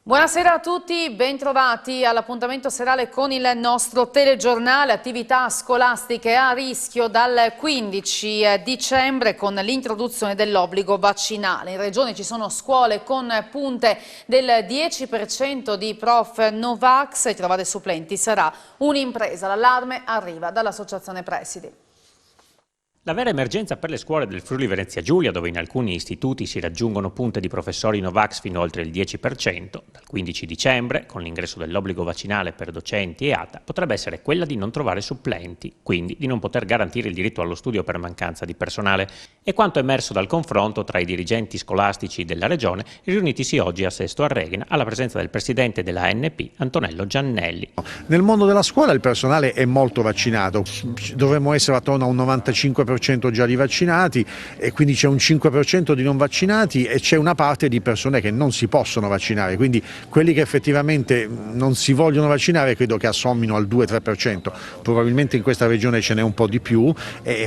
Buonasera a tutti, bentrovati all'appuntamento serale con il nostro telegiornale. Attività scolastiche a rischio dal 15 dicembre con l'introduzione dell'obbligo vaccinale. In regione ci sono scuole con punte del 10% di prof Novax e trovate supplenti sarà un'impresa. L'allarme arriva dall'associazione presidi. La vera emergenza per le scuole del Friuli Venezia Giulia, dove in alcuni istituti si raggiungono punte di professori Novax fino oltre il 10%, dal 15 dicembre, con l'ingresso dell'obbligo vaccinale per docenti e ATA, potrebbe essere quella di non trovare supplenti, quindi di non poter garantire il diritto allo studio per mancanza di personale. È quanto emerso dal confronto tra i dirigenti scolastici della Regione, riunitisi oggi a Sesto Arreghina, alla presenza del presidente della ANP, Antonello Giannelli. Nel mondo della scuola il personale è molto vaccinato, dovremmo essere attorno a un 95% già di vaccinati e quindi c'è un 5% di non vaccinati e c'è una parte di persone che non si possono vaccinare, quindi quelli che effettivamente non si vogliono vaccinare credo che assommino al 2-3%, probabilmente in questa regione ce n'è un po' di più,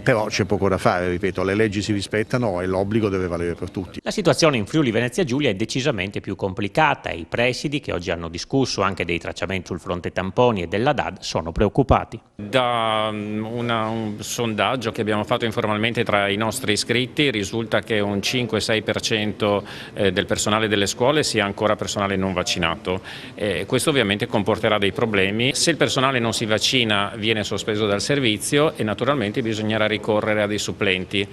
però c'è poco da fare, ripeto, le leggi si rispettano e l'obbligo deve valere per tutti. La situazione in Friuli Venezia Giulia è decisamente più complicata e i presidi, che oggi hanno discusso anche dei tracciamenti sul fronte tamponi e della DAD, sono preoccupati. Da un sondaggio che abbiamo fatto informalmente tra i nostri iscritti risulta che un 5-6% del personale delle scuole sia ancora personale non vaccinato. Questo ovviamente comporterà dei problemi. Se il personale non si vaccina viene sospeso dal servizio e naturalmente bisognerà ricorrere a dei supplenti,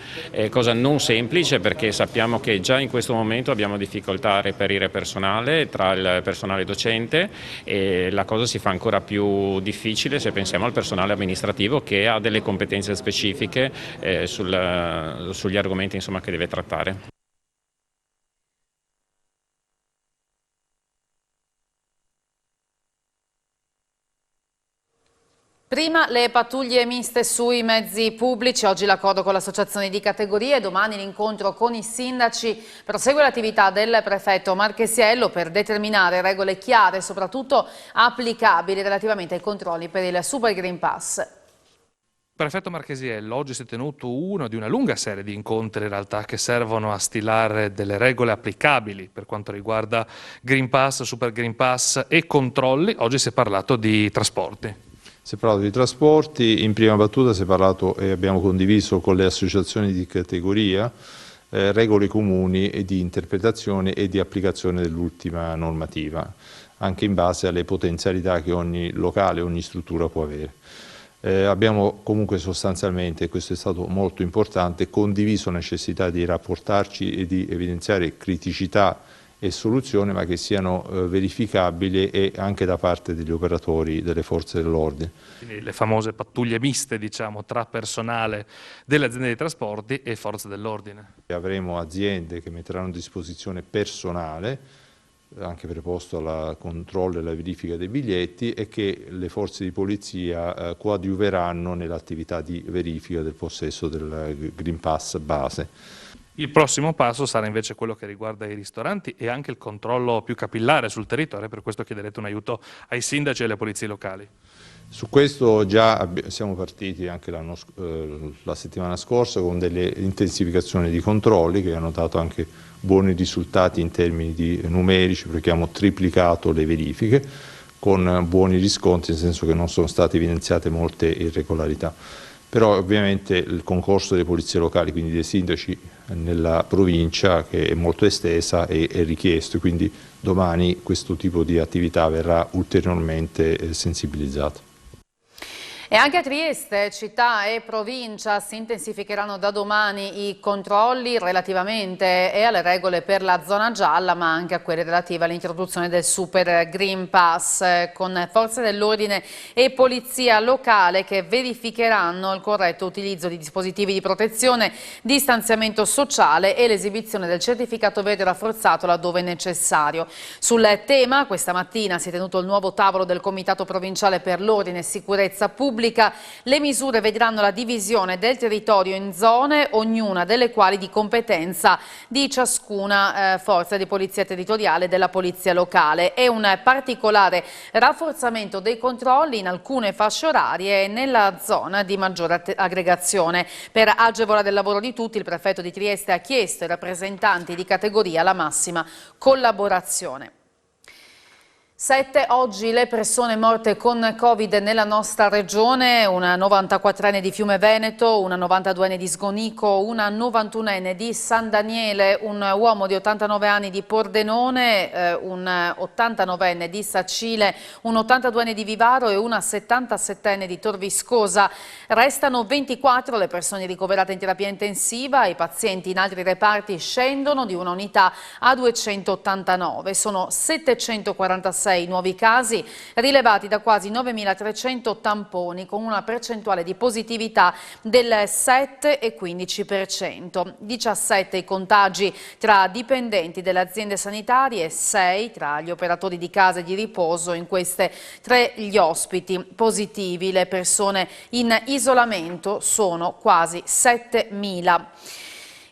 cosa non semplice perché sappiamo che già in questo momento abbiamo difficoltà a reperire personale tra il personale docente e la cosa si fa ancora più difficile se pensiamo al personale amministrativo che ha delle competenze specifiche sugli argomenti insomma, che deve trattare. Prima le pattuglie miste sui mezzi pubblici, oggi l'accordo con l'associazione di categorie, domani l'incontro con i sindaci. Prosegue l'attività del prefetto Marchesiello per determinare regole chiare e soprattutto applicabili relativamente ai controlli per il Super Green Pass. Prefetto Marchesiello, oggi si è tenuto uno di una lunga serie di incontri in realtà che servono a stilare delle regole applicabili per quanto riguarda Green Pass, Super Green Pass e controlli. Oggi si è parlato di trasporti. Si è parlato di trasporti, in prima battuta si è parlato e abbiamo condiviso con le associazioni di categoria regole comuni e di interpretazione e di applicazione dell'ultima normativa, anche in base alle potenzialità che ogni locale, ogni struttura può avere. Abbiamo comunque sostanzialmente, e questo è stato molto importante, condiviso la necessità di rapportarci e di evidenziare criticità e soluzioni, ma che siano verificabili e anche da parte degli operatori delle forze dell'ordine. Quindi le famose pattuglie miste, diciamo, tra personale delle aziende dei trasporti e forze dell'ordine. Avremo aziende che metteranno a disposizione personale, anche preposto al controllo e alla verifica dei biglietti, e che le forze di polizia coadiuveranno nell'attività di verifica del possesso del Green Pass base. Il prossimo passo sarà invece quello che riguarda i ristoranti e anche il controllo più capillare sul territorio, per questo chiederete un aiuto ai sindaci e alle polizie locali. Su questo già siamo partiti anche la settimana scorsa con delle intensificazioni di controlli che hanno dato anche buoni risultati in termini di numerici, perché abbiamo triplicato le verifiche con buoni riscontri, nel senso che non sono state evidenziate molte irregolarità. Però ovviamente il concorso delle polizie locali, quindi dei sindaci nella provincia, che è molto estesa, è richiesto, quindi domani questo tipo di attività verrà ulteriormente sensibilizzato. E anche a Trieste, città e provincia si intensificheranno da domani i controlli relativamente alle regole per la zona gialla, ma anche a quelle relative all'introduzione del Super Green Pass, con forze dell'ordine e polizia locale che verificheranno il corretto utilizzo di dispositivi di protezione, distanziamento sociale e l'esibizione del certificato verde rafforzato laddove necessario. Sul tema, questa mattina si è tenuto il nuovo tavolo del Comitato Provinciale per l'Ordine e Sicurezza Pubblica. Le misure vedranno la divisione del territorio in zone, ognuna delle quali di competenza di ciascuna forza di polizia territoriale della polizia locale, e un particolare rafforzamento dei controlli in alcune fasce orarie e nella zona di maggiore aggregazione. Per agevolare il lavoro di tutti, il prefetto di Trieste ha chiesto ai rappresentanti di categoria la massima collaborazione. 7 oggi le persone morte con Covid nella nostra regione, una 94enne di Fiume Veneto, una 92enne di Sgonico, una 91enne di San Daniele, un uomo di 89 anni di Pordenone, un 89enne di Sacile, un 82enne di Vivaro e una 77enne di Tor Viscosa. Restano 24 le persone ricoverate in terapia intensiva, i pazienti in altri reparti scendono di una unità a 289, sono 746 nuovi casi rilevati da quasi 9.300 tamponi, con una percentuale di positività del 7,15%. 17 i contagi tra dipendenti delle aziende sanitarie, 6 tra gli operatori di case di riposo, in queste 3 gli ospiti positivi. Le persone in isolamento sono quasi 7.000.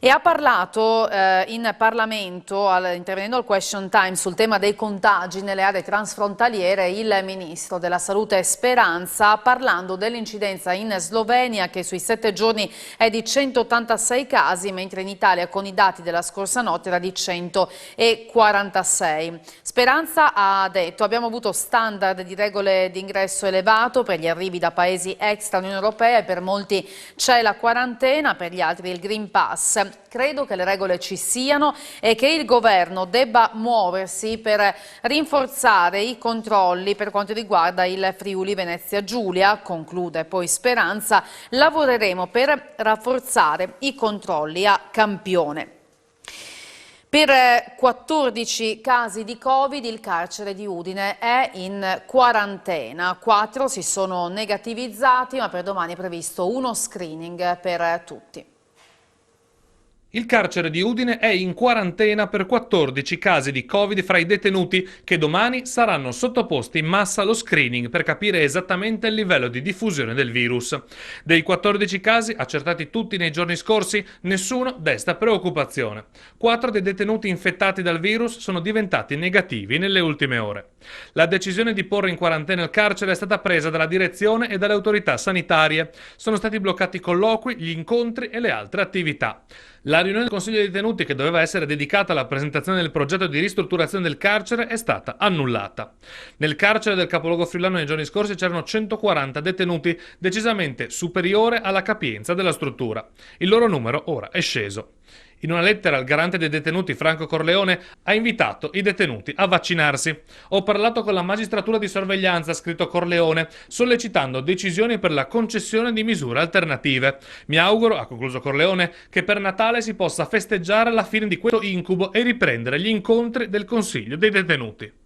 E ha parlato in Parlamento, intervenendo al question time sul tema dei contagi nelle aree transfrontaliere, il ministro della Salute Speranza, parlando dell'incidenza in Slovenia che sui 7 giorni è di 186 casi, mentre in Italia con i dati della scorsa notte era di 146. Speranza ha detto: abbiamo avuto standard di regole di ingresso elevato per gli arrivi da paesi extra Unione Europea e per molti c'è la quarantena, per gli altri il Green Pass. Credo che le regole ci siano e che il governo debba muoversi per rinforzare i controlli per quanto riguarda il Friuli Venezia Giulia. Conclude poi Speranza: lavoreremo per rafforzare i controlli a campione. Per 14 casi di Covid il carcere di Udine è in quarantena. 4 si sono negativizzati, ma per domani è previsto uno screening per tutti. Il carcere di Udine è in quarantena per 14 casi di Covid fra i detenuti che domani saranno sottoposti in massa allo screening per capire esattamente il livello di diffusione del virus. Dei 14 casi accertati tutti nei giorni scorsi, nessuno desta preoccupazione. 4 dei detenuti infettati dal virus sono diventati negativi nelle ultime ore. La decisione di porre in quarantena il carcere è stata presa dalla direzione e dalle autorità sanitarie. Sono stati bloccati i colloqui, gli incontri e le altre attività. La riunione del Consiglio dei detenuti, che doveva essere dedicata alla presentazione del progetto di ristrutturazione del carcere, è stata annullata. Nel carcere del capoluogo friulano nei giorni scorsi c'erano 140 detenuti, decisamente superiore alla capienza della struttura. Il loro numero ora è sceso. In una lettera il garante dei detenuti Franco Corleone ha invitato i detenuti a vaccinarsi. Ho parlato con la magistratura di sorveglianza, ha scritto Corleone, sollecitando decisioni per la concessione di misure alternative. Mi auguro, ha concluso Corleone, che per Natale si possa festeggiare la fine di questo incubo e riprendere gli incontri del Consiglio dei detenuti.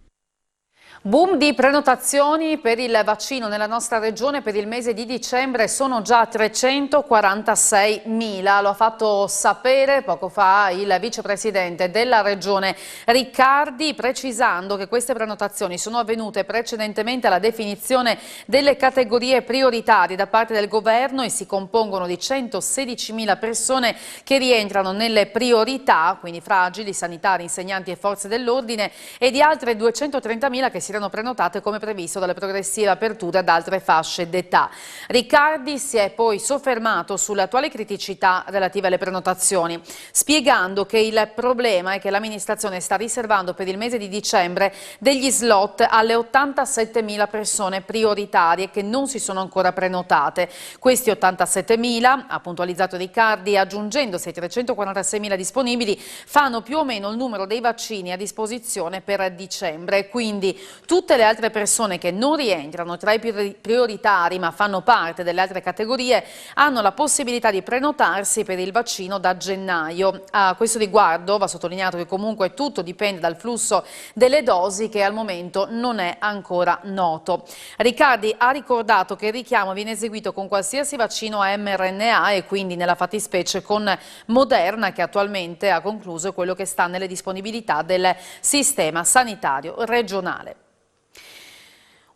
Boom di prenotazioni per il vaccino nella nostra regione per il mese di dicembre, sono già 346.000, lo ha fatto sapere poco fa il vicepresidente della regione Riccardi, precisando che queste prenotazioni sono avvenute precedentemente alla definizione delle categorie prioritarie da parte del governo e si compongono di 116.000 persone che rientrano nelle priorità, quindi fragili, sanitari, insegnanti e forze dell'ordine, e di altre 230.000 che si erano prenotate come previsto dalle progressive aperture ad altre fasce d'età. Riccardi si è poi soffermato sulle attuali criticità relative alle prenotazioni, spiegando che il problema è che l'amministrazione sta riservando per il mese di dicembre degli slot alle 87.000 persone prioritarie che non si sono ancora prenotate. Questi 87.000, ha puntualizzato Riccardi, aggiungendosi ai 346.000 disponibili, fanno più o meno il numero dei vaccini a disposizione per dicembre, quindi Tutte le altre persone che non rientrano tra i prioritari ma fanno parte delle altre categorie hanno la possibilità di prenotarsi per il vaccino da gennaio. A questo riguardo va sottolineato che comunque tutto dipende dal flusso delle dosi che al momento non è ancora noto. Riccardi ha ricordato che il richiamo viene eseguito con qualsiasi vaccino a mRNA e quindi nella fattispecie con Moderna, che attualmente ha concluso quello che sta nelle disponibilità del sistema sanitario regionale.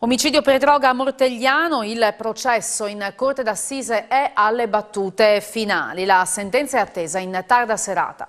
Omicidio per droga a Mortegliano, il processo in Corte d'Assise è alle battute finali. La sentenza è attesa in tarda serata.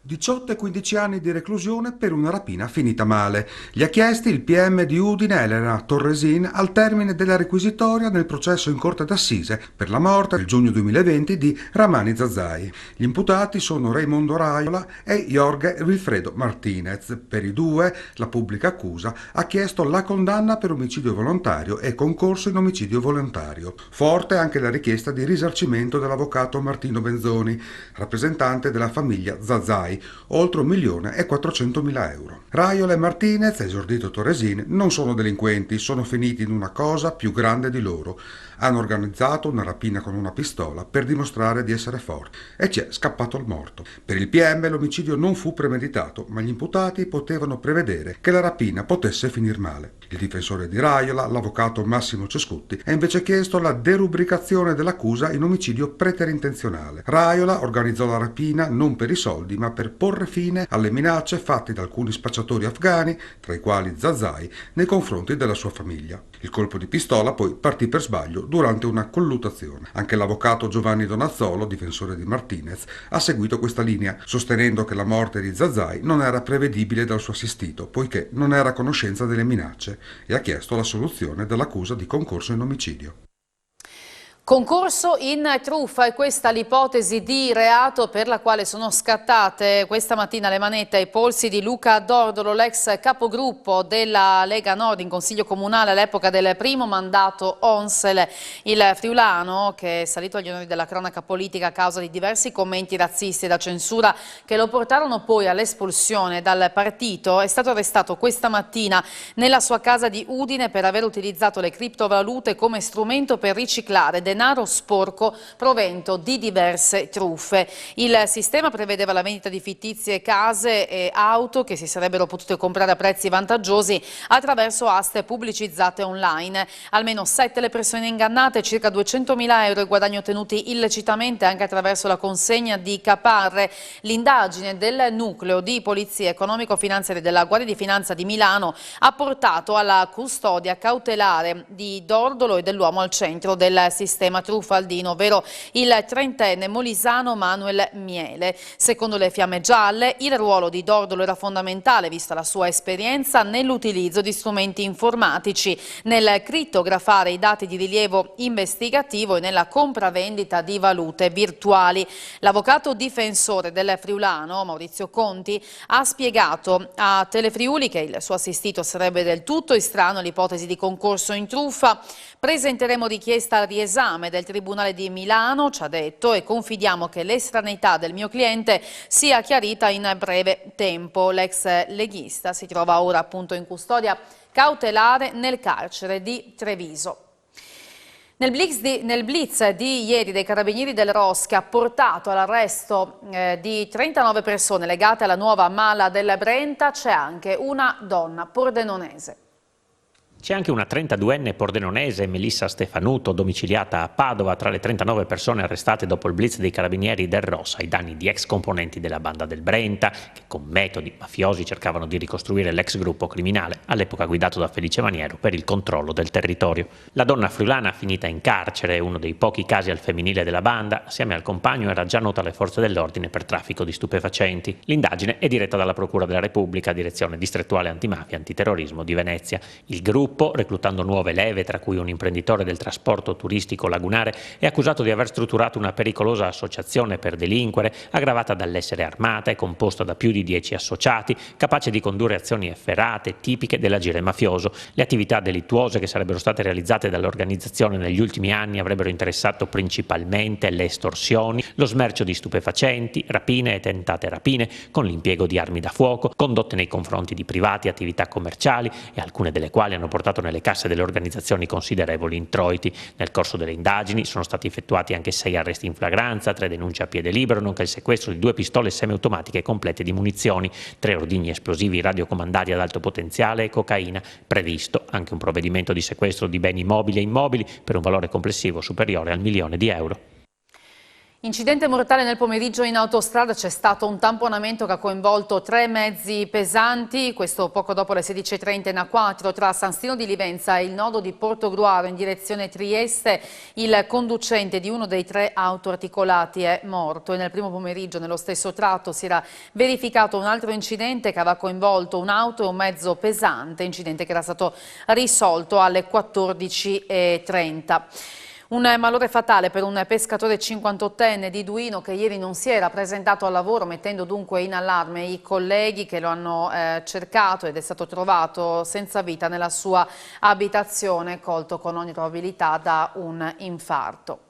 18 e 15 anni di reclusione per una rapina finita male. Li ha chiesti il PM di Udine, Elena Torresin, al termine della requisitoria nel processo in Corte d'Assise per la morte nel giugno 2020 di Ramani Zazzai. Gli imputati sono Raimondo Raiola e Jorge Wilfredo Martinez. Per i due, la pubblica accusa ha chiesto la condanna per omicidio volontario e concorso in omicidio volontario. Forte anche la richiesta di risarcimento dell'avvocato Martino Benzoni, rappresentante della famiglia Zazzai, oltre 1.400.000 euro. Raiola e Martinez, esordito Torresin, non sono delinquenti, sono finiti in una cosa più grande di loro. Hanno organizzato una rapina con una pistola per dimostrare di essere forti e ci è scappato il morto. Per il PM l'omicidio non fu premeditato, ma gli imputati potevano prevedere che la rapina potesse finir male. Il difensore di Raiola, l'avvocato Massimo Cescutti, ha invece chiesto la derubricazione dell'accusa in omicidio preterintenzionale. Raiola organizzò la rapina non per i soldi, ma per porre fine alle minacce fatte da alcuni spacciatori afghani, tra i quali Zazzai, nei confronti della sua famiglia. Il colpo di pistola poi partì per sbaglio durante una colluttazione. Anche l'avvocato Giovanni Donazzolo, difensore di Martinez, ha seguito questa linea, sostenendo che la morte di Zazzai non era prevedibile dal suo assistito, poiché non era a conoscenza delle minacce, e ha chiesto la soluzione dell'accusa di concorso in omicidio. Concorso in truffa è questa l'ipotesi di reato per la quale sono scattate questa mattina le manette ai polsi di Luca Dordolo, l'ex capogruppo della Lega Nord in Consiglio Comunale all'epoca del primo mandato Onsel. Il friulano, che è salito agli onori della cronaca politica a causa di diversi commenti razzisti e da censura che lo portarono poi all'espulsione dal partito, è stato arrestato questa mattina nella sua casa di Udine per aver utilizzato le criptovalute come strumento per riciclare denaro sporco provento di diverse truffe. Il sistema prevedeva la vendita di fittizie case e auto che si sarebbero potute comprare a prezzi vantaggiosi attraverso aste pubblicizzate online. Almeno 7 le persone ingannate, circa 200.000 euro i guadagni ottenuti illecitamente anche attraverso la consegna di caparre. L'indagine del nucleo di polizia economico-finanziaria della Guardia di Finanza di Milano ha portato alla custodia cautelare di Dordolo e dell'uomo al centro del sistema truffaldino, ovvero il 30enne molisano Manuel Miele. Secondo le Fiamme Gialle, il ruolo di Dordolo era fondamentale, vista la sua esperienza nell'utilizzo di strumenti informatici, nel crittografare i dati di rilievo investigativo e nella compravendita di valute virtuali. L'avvocato difensore del friulano, Maurizio Conti, ha spiegato a Telefriuli che il suo assistito sarebbe del tutto estraneo all'ipotesi di concorso in truffa. Presenteremo richiesta al riesame del Tribunale di Milano, ci ha detto, e confidiamo che l'estraneità del mio cliente sia chiarita in breve tempo. L'ex leghista si trova ora appunto in custodia cautelare nel carcere di Treviso. Nel blitz di ieri dei Carabinieri del ROS, che ha portato all'arresto di 39 persone legate alla nuova mala del Brenta, c'è anche una donna pordenonese. C'è anche una 32enne pordenonese, Melissa Stefanuto, domiciliata a Padova, tra le 39 persone arrestate dopo il blitz dei Carabinieri del ROS ai danni di ex componenti della banda del Brenta, che con metodi mafiosi cercavano di ricostruire l'ex gruppo criminale, all'epoca guidato da Felice Maniero, per il controllo del territorio. La donna friulana, finita in carcere, uno dei pochi casi al femminile della banda, assieme al compagno era già nota alle forze dell'ordine per traffico di stupefacenti. L'indagine è diretta dalla Procura della Repubblica, Direzione Distrettuale Antimafia e Antiterrorismo di Venezia. Il gruppo gruppo, reclutando nuove leve, tra cui un imprenditore del trasporto turistico lagunare, è accusato di aver strutturato una pericolosa associazione per delinquere, aggravata dall'essere armata e composta da più di 10 associati, capace di condurre azioni efferate, tipiche dell'agire mafioso. Le attività delittuose che sarebbero state realizzate dall'organizzazione negli ultimi anni avrebbero interessato principalmente le estorsioni, lo smercio di stupefacenti, rapine e tentate rapine, con l'impiego di armi da fuoco, condotte nei confronti di privati, attività commerciali, e alcune delle quali hanno portato nelle casse delle organizzazioni considerevoli introiti. Nel corso delle indagini sono stati effettuati anche 6 arresti in flagranza, 3 denunce a piede libero, nonché il sequestro di 2 pistole semiautomatiche complete di munizioni, 3 ordigni esplosivi radiocomandati ad alto potenziale e cocaina. Previsto anche un provvedimento di sequestro di beni mobili e immobili per un valore complessivo superiore al €1.000.000. Incidente mortale nel pomeriggio in autostrada, c'è stato un tamponamento che ha coinvolto 3 mezzi pesanti, questo poco dopo le 16:30 in A4 tra San Stino di Livenza e il nodo di Portogruaro in direzione Trieste. Il conducente di uno dei 3 autoarticolati è morto e nel primo pomeriggio nello stesso tratto si era verificato un altro incidente che aveva coinvolto un'auto e un mezzo pesante, incidente che era stato risolto alle 14:30. Un malore fatale per un pescatore 58enne di Duino che ieri non si era presentato al lavoro, mettendo dunque in allarme i colleghi che lo hanno cercato, ed è stato trovato senza vita nella sua abitazione, colto con ogni probabilità da un infarto.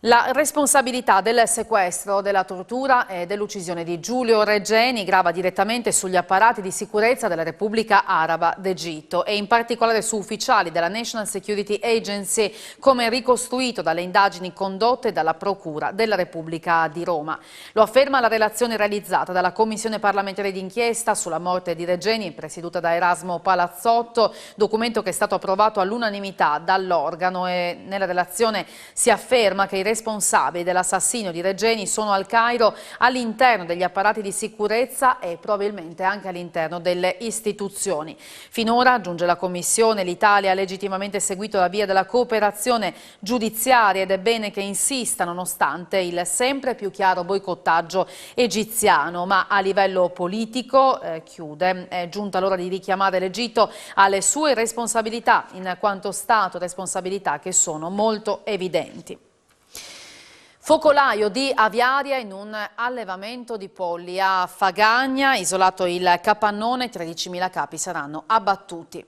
La responsabilità del sequestro, della tortura e dell'uccisione di Giulio Regeni grava direttamente sugli apparati di sicurezza della Repubblica Araba d'Egitto e in particolare su ufficiali della National Security Agency, come ricostruito dalle indagini condotte dalla Procura della Repubblica di Roma. Lo afferma la relazione realizzata dalla Commissione parlamentare d'inchiesta sulla morte di Regeni, presieduta da Erasmo Palazzotto, documento che è stato approvato all'unanimità dall'organo, e nella relazione si afferma che i responsabili dell'assassinio di Regeni sono al Cairo, all'interno degli apparati di sicurezza e probabilmente anche all'interno delle istituzioni. Finora, aggiunge la Commissione, l'Italia ha legittimamente seguito la via della cooperazione giudiziaria ed è bene che insista nonostante il sempre più chiaro boicottaggio egiziano, ma a livello politico, chiude, è giunta l'ora di richiamare l'Egitto alle sue responsabilità in quanto Stato, responsabilità che sono molto evidenti. Focolaio di aviaria in un allevamento di polli a Fagagna, isolato il capannone, 13.000 capi saranno abbattuti.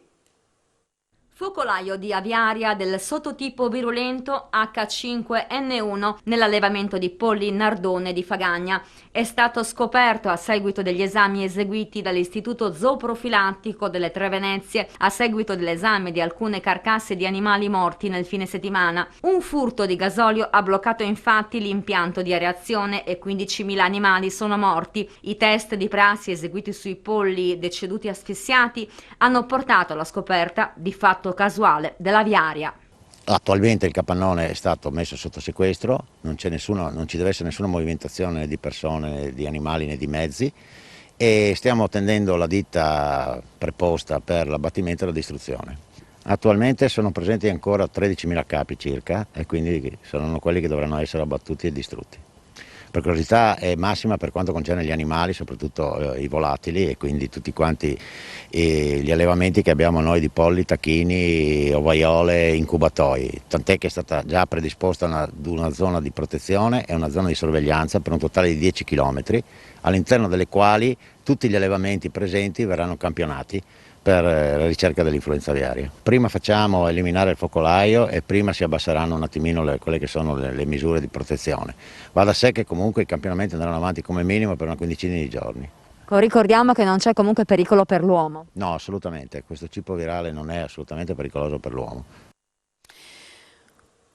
Focolaio di aviaria del sottotipo virulento H5N1 nell'allevamento di polli Nardone di Fagagna. È stato scoperto a seguito degli esami eseguiti dall'Istituto Zooprofilattico delle Tre Venezie a seguito dell'esame di alcune carcasse di animali morti nel fine settimana. Un furto di gasolio ha bloccato infatti l'impianto di areazione e 15.000 animali sono morti. I test di prassi eseguiti sui polli deceduti asfissiati hanno portato alla scoperta di fatto casuale dell'aviaria. Attualmente il capannone è stato messo sotto sequestro, non ci deve essere nessuna movimentazione di persone, di animali né di mezzi, e stiamo attendendo la ditta preposta per l'abbattimento e la distruzione. Attualmente sono presenti ancora 13.000 capi circa e quindi saranno quelli che dovranno essere abbattuti e distrutti. La pericolosità è massima per quanto concerne gli animali, soprattutto i volatili, e quindi tutti quanti gli allevamenti che abbiamo noi di polli, tacchini, ovaiole, incubatoi, tant'è che è stata già predisposta una zona di protezione e una zona di sorveglianza per un totale di 10 km, all'interno delle quali tutti gli allevamenti presenti verranno campionati per la ricerca dell'influenza aviaria. Prima facciamo eliminare il focolaio e prima si abbasseranno un attimino quelle che sono le misure di protezione. Va da sé che comunque i campionamenti andranno avanti come minimo per una quindicina di giorni. Ricordiamo che non c'è comunque pericolo per l'uomo. No, assolutamente, questo cibo virale non è assolutamente pericoloso per l'uomo.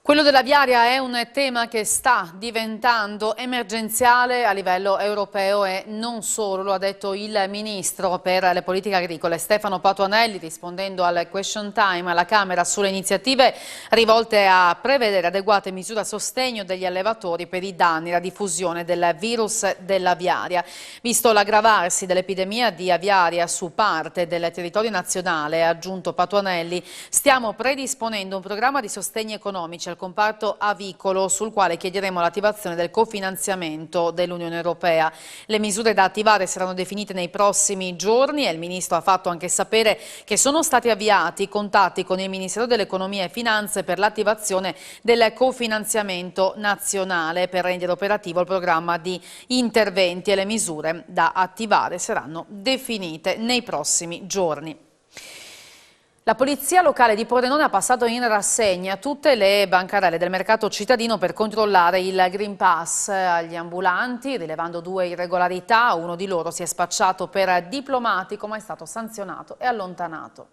Quello dell'aviaria è un tema che sta diventando emergenziale a livello europeo e non solo, lo ha detto il Ministro per le politiche agricole Stefano Patuanelli rispondendo al question time alla Camera sulle iniziative rivolte a prevedere adeguate misure a sostegno degli allevatori per i danni e la diffusione del virus dell'aviaria. Visto l'aggravarsi dell'epidemia di aviaria su parte del territorio nazionale, ha aggiunto Patuanelli, stiamo predisponendo un programma di sostegno economici al al comparto avicolo, sul quale chiederemo l'attivazione del cofinanziamento dell'Unione Europea. Le misure da attivare saranno definite nei prossimi giorni e il Ministro ha fatto anche sapere che sono stati avviati contatti con il Ministero dell'Economia e Finanze per l'attivazione del cofinanziamento nazionale per rendere operativo il programma di interventi, e le misure da attivare saranno definite nei prossimi giorni. La Polizia Locale di Pordenone ha passato in rassegna tutte le bancarelle del mercato cittadino per controllare il Green Pass agli ambulanti, rilevando 2 irregolarità. Uno di loro si è spacciato per diplomatico, ma è stato sanzionato e allontanato.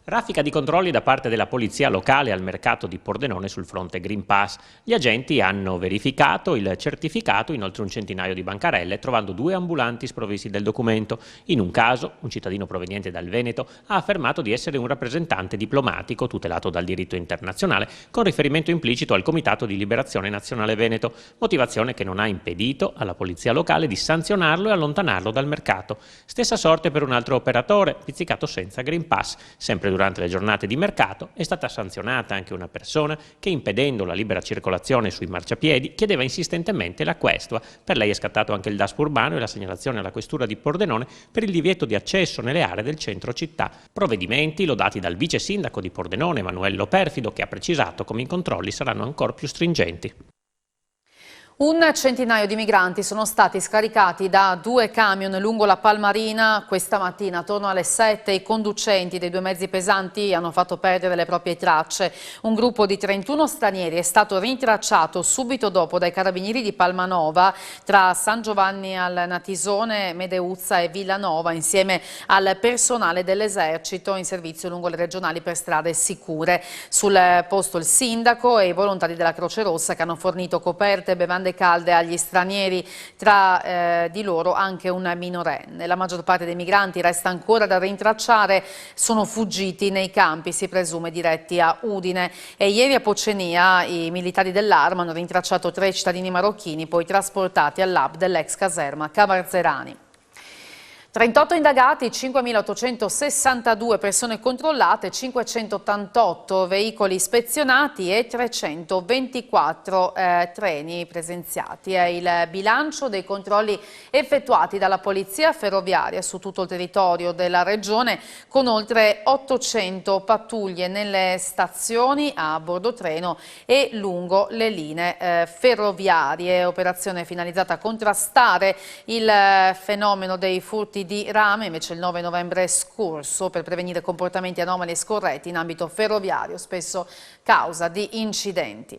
Raffica di controlli da parte della polizia locale al mercato di Pordenone sul fronte Green Pass. Gli agenti hanno verificato il certificato in oltre un centinaio di bancarelle, trovando 2 ambulanti sprovvisti del documento. In un caso, un cittadino proveniente dal Veneto ha affermato di essere un rappresentante diplomatico tutelato dal diritto internazionale, con riferimento implicito al Comitato di Liberazione Nazionale Veneto, motivazione che non ha impedito alla polizia locale di sanzionarlo e allontanarlo dal mercato. Stessa sorte per un altro operatore, pizzicato senza Green Pass. Sempre durante le giornate di mercato è stata sanzionata anche una persona che, impedendo la libera circolazione sui marciapiedi, chiedeva insistentemente la questua. Per lei è scattato anche il DASPO urbano e la segnalazione alla questura di Pordenone per il divieto di accesso nelle aree del centro città. Provvedimenti lodati dal vice sindaco di Pordenone, Emanuello Perfido, che ha precisato come i controlli saranno ancora più stringenti. Un centinaio di migranti sono stati scaricati da 2 camion lungo la Palmarina questa mattina. Attorno alle 7 i conducenti dei 2 mezzi pesanti hanno fatto perdere le proprie tracce. Un gruppo di 31 stranieri è stato rintracciato subito dopo dai carabinieri di Palmanova, tra San Giovanni al Natisone, Medeuzza e Villanova, insieme al personale dell'esercito in servizio lungo le regionali per strade sicure. Sul posto il sindaco e i volontari della Croce Rossa, che hanno fornito coperte e bevande calde agli stranieri, tra di loro anche un minorenne. La maggior parte dei migranti resta ancora da rintracciare, sono fuggiti nei campi, si presume, diretti a Udine. E ieri a Pocenia i militari dell'Arma hanno rintracciato 3 cittadini marocchini, poi trasportati all'hub dell'ex caserma Cavarzerani. 38 indagati, 5.862 persone controllate, 588 veicoli ispezionati e 324 treni presenziati. È il bilancio dei controlli effettuati dalla Polizia Ferroviaria su tutto il territorio della regione, con oltre 800 pattuglie nelle stazioni, a bordo treno e lungo le linee ferroviarie. Operazione finalizzata a contrastare il fenomeno dei furti di rame, invece il 9 novembre scorso, per prevenire comportamenti anomali e scorretti in ambito ferroviario, spesso causa di incidenti.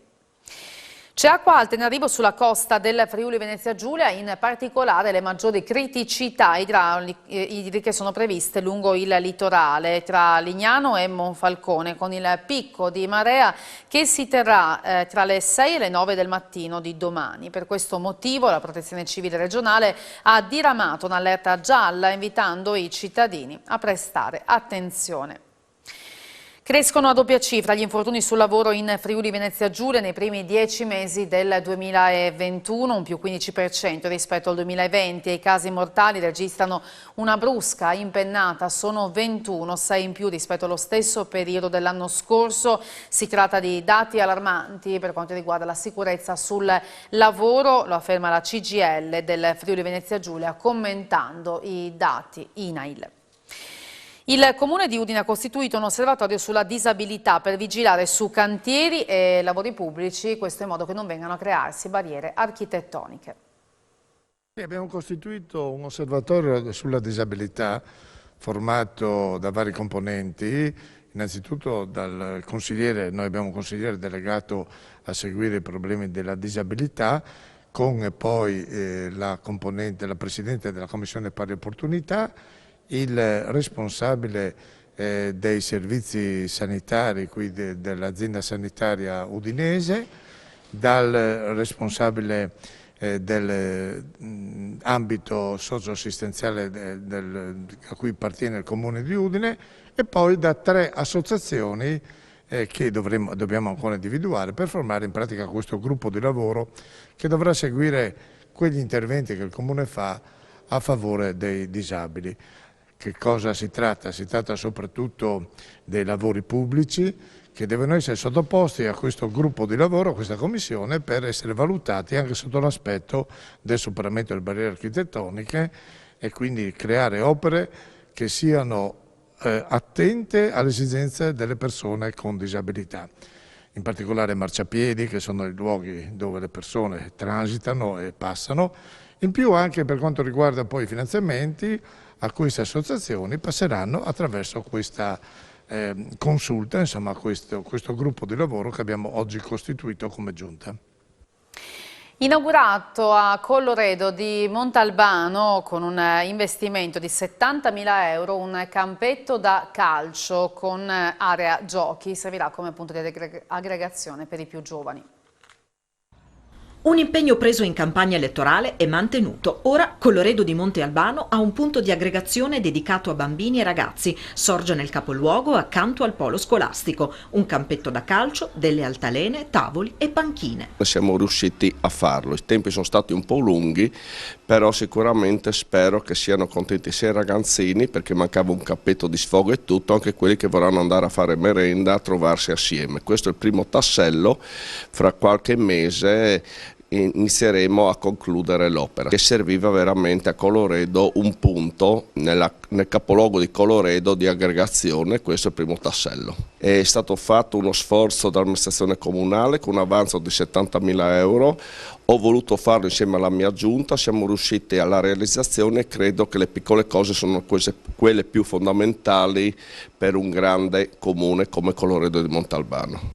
C'è acqua alta in arrivo sulla costa del Friuli Venezia Giulia, in particolare le maggiori criticità idriche sono previste lungo il litorale tra Lignano e Monfalcone, con il picco di marea che si terrà tra le 6 e le 9 del mattino di domani. Per questo motivo la Protezione Civile regionale ha diramato un'allerta gialla, invitando i cittadini a prestare attenzione. Crescono a doppia cifra gli infortuni sul lavoro in Friuli Venezia Giulia nei primi 10 mesi del 2021, un più 15% rispetto al 2020. I casi mortali registrano una brusca impennata, sono 21, 6 in più rispetto allo stesso periodo dell'anno scorso. Si tratta di dati allarmanti per quanto riguarda la sicurezza sul lavoro, lo afferma la CGIL del Friuli Venezia Giulia commentando i dati INAIL. Il Comune di Udine ha costituito un osservatorio sulla disabilità per vigilare su cantieri e lavori pubblici, questo in modo che non vengano a crearsi barriere architettoniche. Abbiamo costituito un osservatorio sulla disabilità formato da vari componenti, innanzitutto dal consigliere, noi abbiamo un consigliere delegato a seguire i problemi della disabilità, con poi la Presidente della Commissione Pari Opportunità, il responsabile dei servizi sanitari qui dell'azienda sanitaria udinese, dal responsabile dell'ambito socio-assistenziale a cui appartiene il Comune di Udine, e poi da 3 associazioni che dobbiamo ancora individuare per formare in pratica questo gruppo di lavoro che dovrà seguire quegli interventi che il Comune fa a favore dei disabili. Che cosa si tratta? Si tratta soprattutto dei lavori pubblici che devono essere sottoposti a questo gruppo di lavoro, a questa commissione, per essere valutati anche sotto l'aspetto del superamento delle barriere architettoniche e quindi creare opere che siano attente alle esigenze delle persone con disabilità. In particolare marciapiedi, che sono i luoghi dove le persone transitano e passano. In più anche per quanto riguarda poi i finanziamenti, a queste associazioni passeranno attraverso questa consulta, insomma questo gruppo di lavoro che abbiamo oggi costituito come giunta. Inaugurato a Colloredo di Montalbano con un investimento di 70.000 euro un campetto da calcio con area giochi, servirà come punto di aggregazione per i più giovani. Un impegno preso in campagna elettorale è mantenuto. Ora Colloredo di Monte Albano ha un punto di aggregazione dedicato a bambini e ragazzi. Sorge nel capoluogo accanto al polo scolastico. Un campetto da calcio, delle altalene, tavoli e panchine. Siamo riusciti a farlo. I tempi sono stati un po' lunghi, però sicuramente spero che siano contenti sia i ragazzini, perché mancava un campetto di sfogo e tutto, anche quelli che vorranno andare a fare merenda, a trovarsi assieme. Questo è il primo tassello. Fra qualche mese inizieremo a concludere l'opera, che serviva veramente a Colloredo un punto nel capoluogo di Colloredo di aggregazione. Questo è il primo tassello. È stato fatto uno sforzo dall'amministrazione comunale con un avanzo di 70.000 euro, ho voluto farlo insieme alla mia giunta, siamo riusciti alla realizzazione e credo che le piccole cose sono quelle più fondamentali per un grande comune come Colloredo di Montalbano.